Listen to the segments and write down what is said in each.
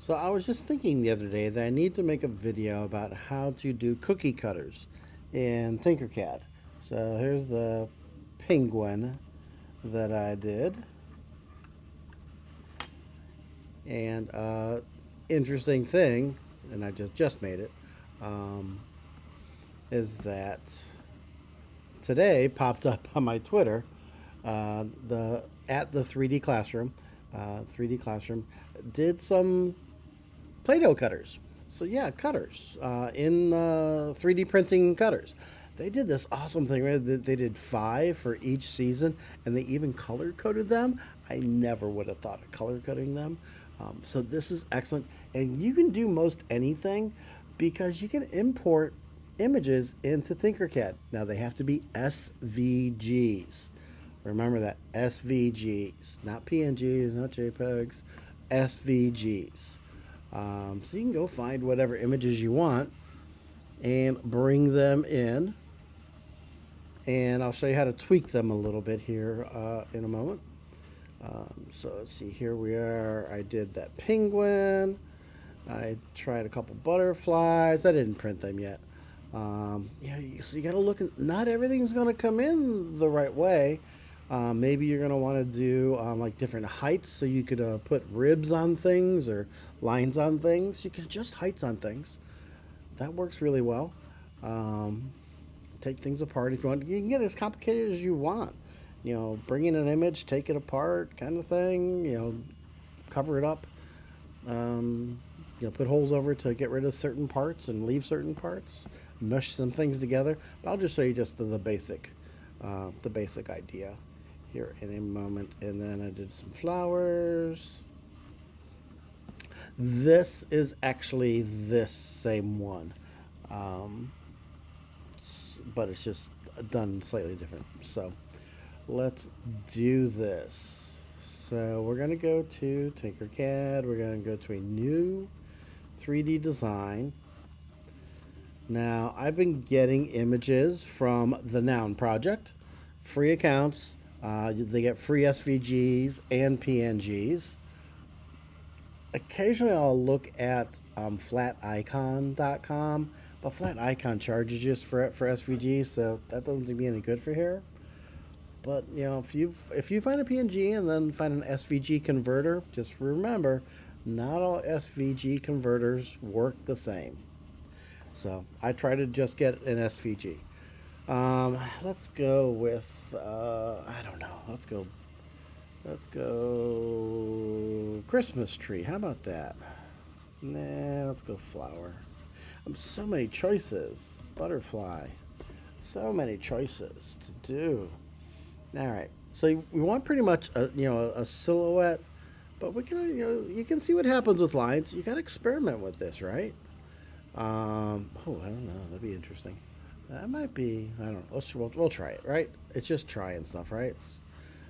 So I was just thinking the other day that I need to make a video about how to do cookie cutters in Tinkercad. So here's the penguin that I did. And interesting thing, and I just made it, um, is that today popped up on my Twitter, the at the 3D classroom, 3D classroom did some Play-Doh cutters. So yeah, cutters in 3D printing cutters. They did this awesome thing. Right? They did 5 for each season, and they even color coded them. I never would have thought of color coding them. So this is excellent, and you can do most anything because you can import images into Tinkercad. Now they have to be SVGs. Remember that, SVGs, not PNGs, not JPEGs, SVGs. So you can go find whatever images you want and bring them in. And I'll show you how to tweak them a little bit here in a moment. So let's see, here we are. I did that penguin. I tried a couple butterflies. I didn't print them yet. Yeah, so you got to look at, not everything's going to come in the right way. Maybe you're going to want to do like different heights, so you could put ribs on things or lines on things. You can adjust heights on things. That works really well. Take things apart if you want. You can get as complicated as you want. You know, bring in an image, take it apart, kind of thing. You know, cover it up. You know, put holes over it to get rid of certain parts and leave certain parts. Mesh some things together. But I'll just show you just the basic idea here in a moment. And then I did some flowers. This is actually this same one, but it's just done slightly different. So let's do this. So we're going to go to Tinkercad. We're going to go to a new 3D design. Now, I've been getting images from the Noun Project, free accounts. They get free SVGs and PNGs. Occasionally, I'll look at flaticon.com, but Flaticon charges you for SVGs, so that doesn't seem to be any good for here. But you know, if you find a PNG and then find an SVG converter, just remember, not all SVG converters work the same. So I try to just get an SVG. Let's go with I don't know. Let's go Christmas tree. How about that? Nah, let's go flower. So many choices. Butterfly. So many choices to do. All right. So we want pretty much a silhouette, but we can you can see what happens with lines. You got to experiment with this, right? Oh, I don't know. That'd be interesting. That might be. I don't know. We'll try it, right? It's just trying stuff, right?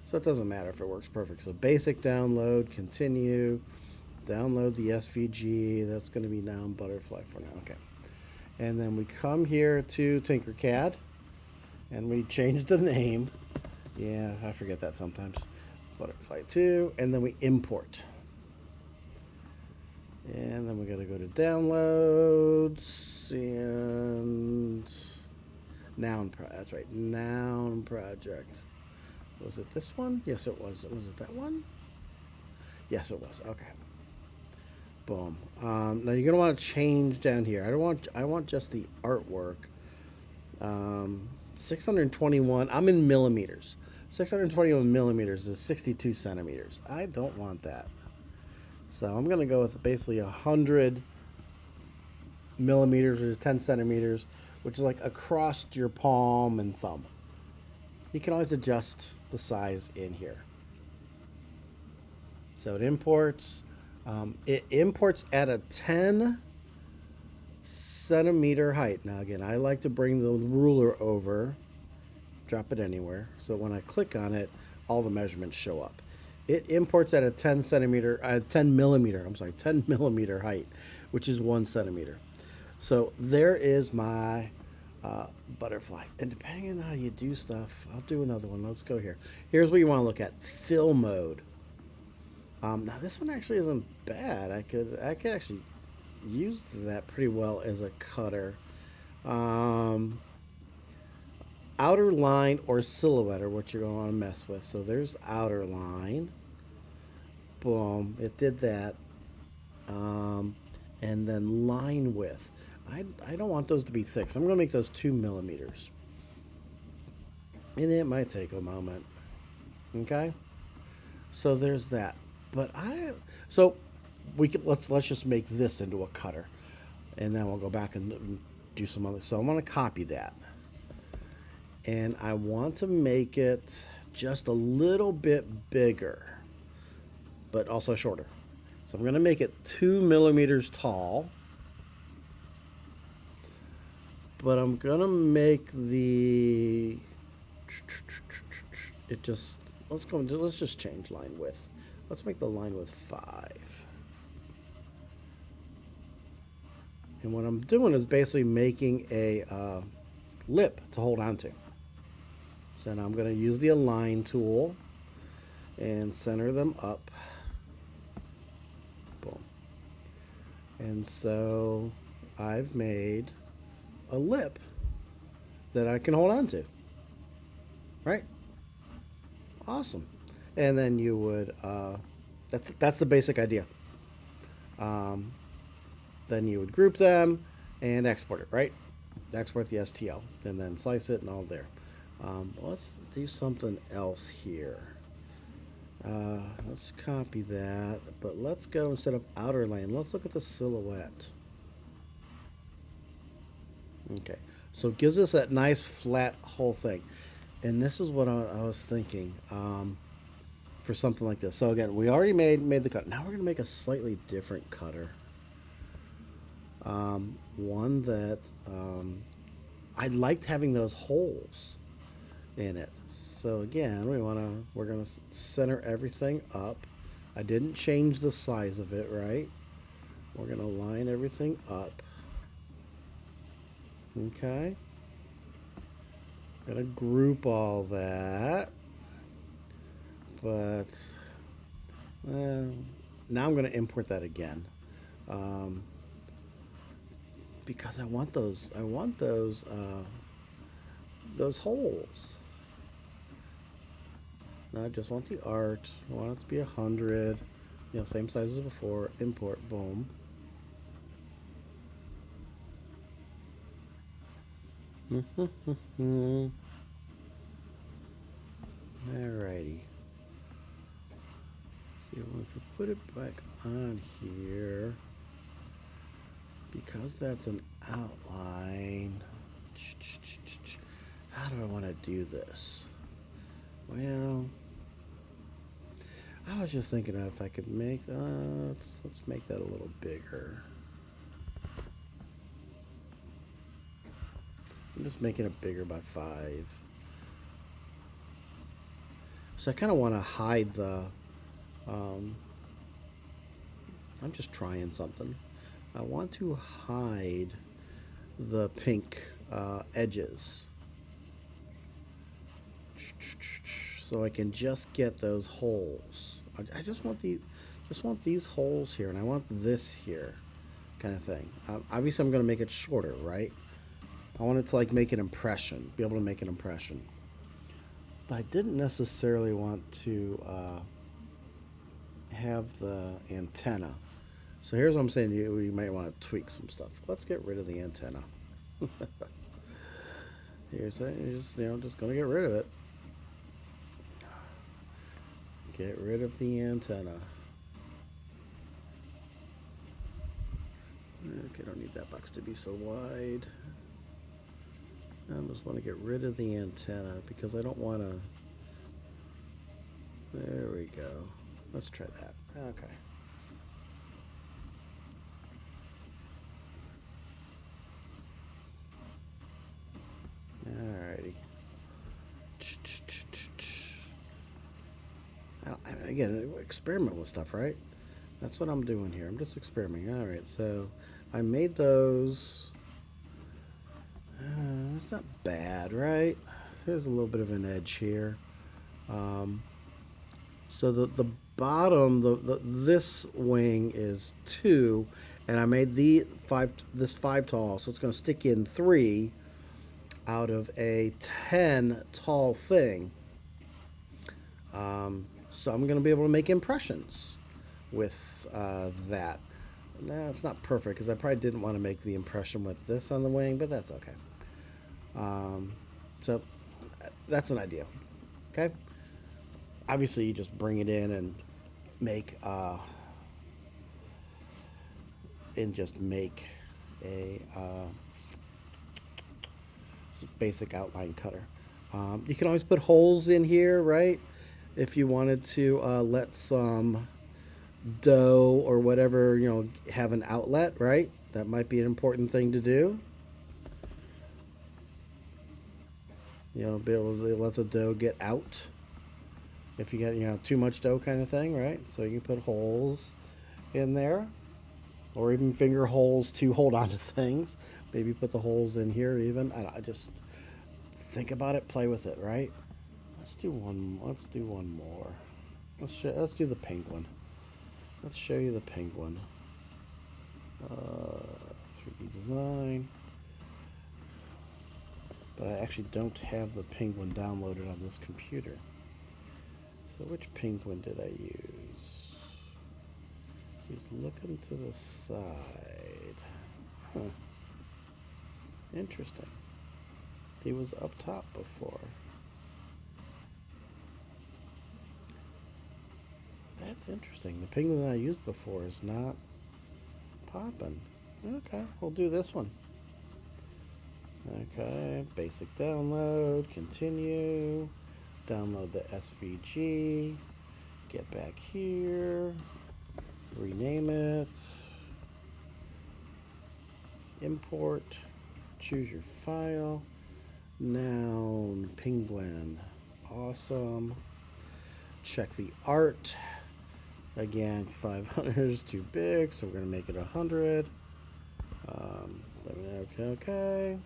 So it doesn't matter if it works perfect. So basic download, continue, download the SVG. That's going to be noun butterfly for now. Okay. And then we come here to Tinkercad, and we change the name. Yeah, I forget that sometimes. Butterfly 2, and then we import. And then we got to go to downloads and that's right, Noun Project. Was it this one? Yes, it was. Was it that one? Yes, it was. Okay. Boom. Now you're gonna want to change down here. I want just the artwork. 621. I'm in millimeters. 621 millimeters is 62 centimeters. I don't want that. So I'm gonna go with basically 100 millimeters or 10 centimeters, which is like across your palm and thumb. You can always adjust the size in here. So it imports. It imports at a 10 centimeter height. Now again, I like to bring the ruler over, drop it anywhere, so when I click on it, all the measurements show up. It imports at a 10 millimeter height, which is 1 centimeter. So there is my butterfly. And depending on how you do stuff, I'll do another one. Let's go here. Here's what you want to look at. Fill mode. Now this one actually isn't bad. I could actually use that pretty well as a cutter. Um, Outer line or silhouette are what you're going to want to mess with. So there's outer line. Boom, it did that. Um, and then line width. I don't want those to be thick, so I'm going to make those 2 millimeters. And it might take a moment. Okay, so there's that. But so we could let's just make this into a cutter, and then we'll go back and do some other. So I'm going to copy that, and I want to make it just a little bit bigger, but also shorter. So I'm going to make it 2 millimeters tall, but I'm going to make it just, let's just change line width. Let's make the line width 5. And what I'm doing is basically making a lip to hold on to. So now I'm going to use the align tool and center them up. Boom. And so I've made a lip that I can hold on to. Right? Awesome. And then you would, that's the basic idea. Then you would group them and export it, right? Export the STL and then slice it and all there. Let's do something else here. Let's copy that, but let's go instead of outer lane. Let's look at the silhouette. Okay, so it gives us that nice flat whole thing. And this is what I was thinking for something like this. So again, we already made the cut. Now we're going to make a slightly different cutter. One that I liked having those holes in it. So again, we're gonna center everything up. I didn't change the size of it, right? We're gonna line everything up. Okay. Gonna group all that, but now I'm gonna import that again. Because I want those holes. Now I just want the art. I want it to be 100. Same size as before. Import. Boom. Alrighty. See, if we put it back on here, because that's an outline. How do I want to do this? Well, I was just thinking if I could make let's make that a little bigger. I'm just making it bigger by 5. So I kind of want to hide the. I'm just trying something. I want to hide the pink edges, so I can just get those holes. I just want these holes here, and I want this here, kind of thing. Obviously, I'm going to make it shorter, right? I want it to like make an impression, be able to make an impression. But I didn't necessarily want to have the antenna. So here's what I'm saying. You might want to tweak some stuff. Let's get rid of the antenna. Here's just gonna get rid of it. Get rid of the antenna. Okay, I don't need that box to be so wide. I just want to get rid of the antenna because I don't want to. There we go. Let's try that. Okay. Alrighty. Again, experiment with stuff, right? That's what I'm doing here. I'm just experimenting. Alright, so I made those. It's not bad, right? There's a little bit of an edge here. So the bottom, this wing is 2, and I made this 5 tall, so it's going to stick in 3 out of a 10 tall thing. So I'm going to be able to make impressions with that. Nah, it's not perfect because I probably didn't want to make the impression with this on the wing, but that's okay. So that's an idea. Okay. Obviously, you just bring it in and make a basic outline cutter. You can always put holes in here, right? If you wanted to let some dough or whatever, have an outlet, right? That might be an important thing to do. Be able to let the dough get out if you get, too much dough kind of thing, right? So you can put holes in there, or even finger holes to hold on to things. Maybe put the holes in here even. I just think about it, play with it, right? Let's do one more. Let's do the penguin. Let's show you the penguin. 3D design. But I actually don't have the penguin downloaded on this computer. So which penguin did I use? He's looking to the side. Huh. Interesting. He was up top before. That's interesting. The penguin that I used before is not popping. Okay, we'll do this one. Okay, basic download, continue, download the SVG, get back here, rename it, import, choose your file, noun, penguin, awesome, check the art, again 500 is too big, so we're going to make it 100, okay.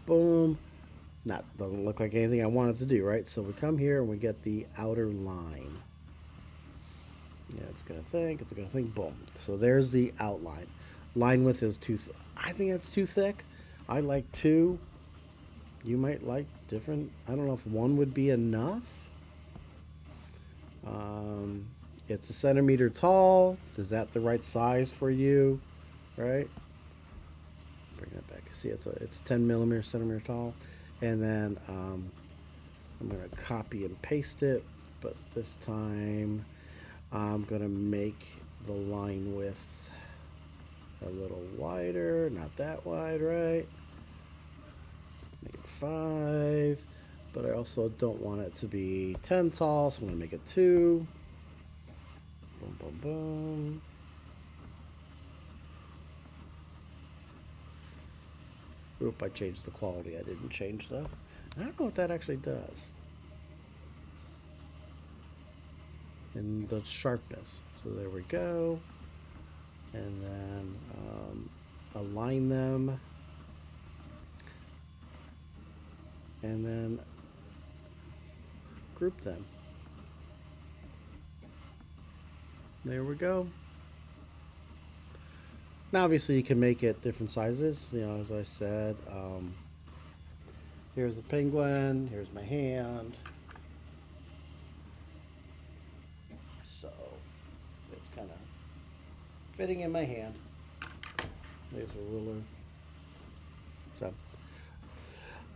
Boom. That doesn't look like anything I wanted to do, right? So we come here and we get the outer line. Yeah, it's gonna think, boom. So there's the outline. Line width is I think that's too thick. I like 2. You might like different. I don't know if 1 would be enough. It's 1 centimeter tall. Is that the right size for you? Right? Bring that back. See, it's 10 centimeter tall, and then I'm going to copy and paste it, but this time I'm going to make the line width a little wider, not that wide, right? Make it 5, but I also don't want it to be 10 tall, so I'm going to make it 2. Boom, boom, boom. Oop, I changed the quality. I didn't change that. I don't know what that actually does. And the sharpness. So there we go. And then align them. And then group them. There we go. Now, obviously, you can make it different sizes. As I said, here's the penguin. Here's my hand. So it's kind of fitting in my hand. There's a ruler. So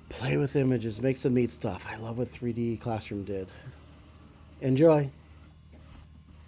play with images, make some neat stuff. I love what 3D Classroom did. Enjoy.